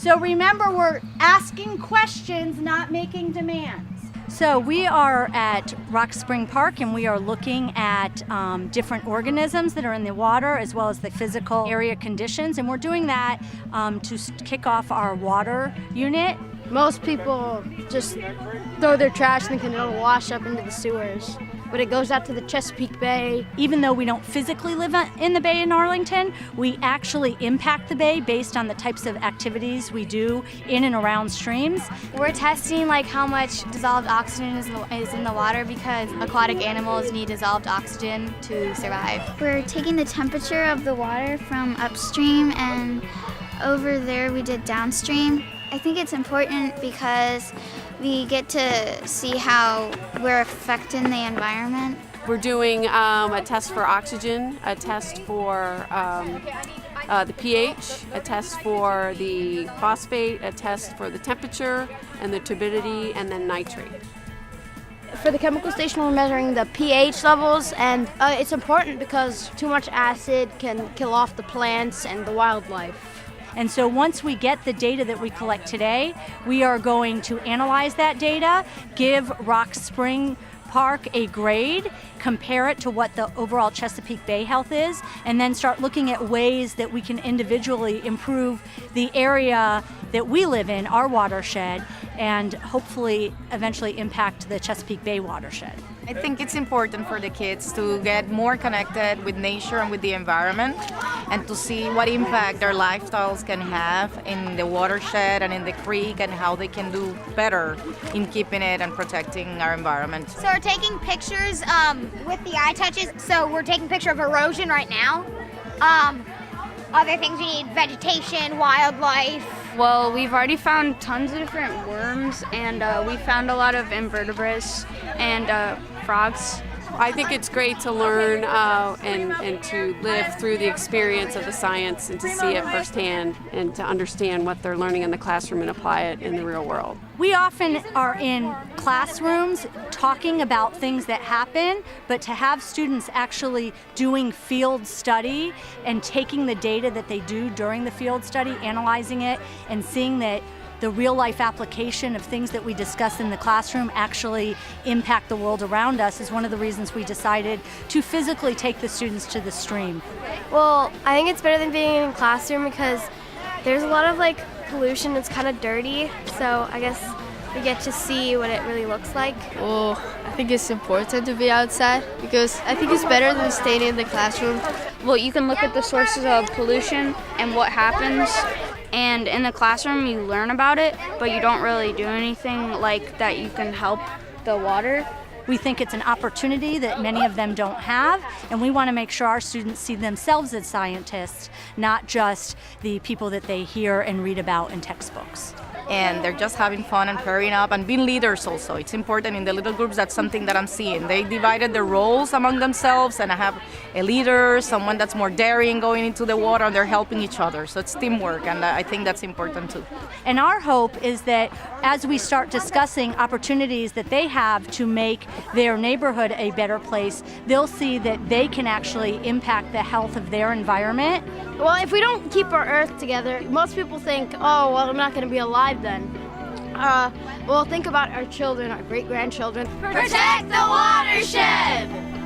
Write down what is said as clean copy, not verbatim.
So remember, we're asking questions, not making demands. So we are at Rock Spring Park, and we are looking at different organisms that are in the water, as well as the physical area conditions. And we're doing that to kick off our water unit. Most people just throw their trash thinking it'll wash up into the sewers, but it goes out to the Chesapeake Bay. Even though we don't physically live in the bay in Arlington, we actually impact the bay based on the types of activities we do in and around streams. We're testing like how much dissolved oxygen is in the water, because aquatic animals need dissolved oxygen to survive. We're taking the temperature of the water from upstream, and over there we did downstream. I think it's important because we get to see how we're affecting the environment. We're doing a test for oxygen, a test for the pH, a test for the phosphate, a test for the temperature and the turbidity, and then nitrate. For the chemical station, we're measuring the pH levels, and it's important because too much acid can kill off the plants and the wildlife. And so once we get the data that we collect today, we are going to analyze that data, give Rock Spring Park a grade, compare it to what the overall Chesapeake Bay health is, and then start looking at ways that we can individually improve the area that we live in, our watershed, and hopefully eventually impact the Chesapeake Bay watershed. I think it's important for the kids to get more connected with nature and with the environment, and to see what impact their lifestyles can have in the watershed and in the creek, and how they can do better in keeping it and protecting our environment. So we're taking pictures with the eye touches. So we're taking a picture of erosion right now. Other things we need: vegetation, wildlife. Well, we've already found tons of different worms, and we found a lot of invertebrates and frogs. I think it's great to learn and to live through the experience of the science, and to see it firsthand, and to understand what they're learning in the classroom and apply it in the real world. We often are in classrooms talking about things that happen, but to have students actually doing field study and taking the data that they do during the field study, analyzing it, and seeing that the real-life application of things that we discuss in the classroom actually impact the world around us is one of the reasons we decided to physically take the students to the stream. Well, I think it's better than being in a classroom because there's a lot of pollution. It's kind of dirty, so I guess we get to see what it really looks like. Well, I think it's important to be outside because I think it's better than staying in the classroom. Well, you can look at the sources of pollution and what happens, and in the classroom you learn about it, but you don't really do anything like that you can help the water. We think it's an opportunity that many of them don't have, and we want to make sure our students see themselves as scientists, not just the people that they hear and read about in textbooks. And they're just having fun and pairing up and being leaders also. It's important in the little groups. That's something that I'm seeing. They divided their roles among themselves, and I have a leader, someone that's more daring going into the water, and they're helping each other. So it's teamwork, and I think that's important too. And our hope is that as we start discussing opportunities that they have to make their neighborhood a better place, they'll see that they can actually impact the health of their environment. Well, if we don't keep our earth together, most people think, oh, well, I'm not going to be alive then. Well, think about our children, our great-grandchildren. Protect the watershed!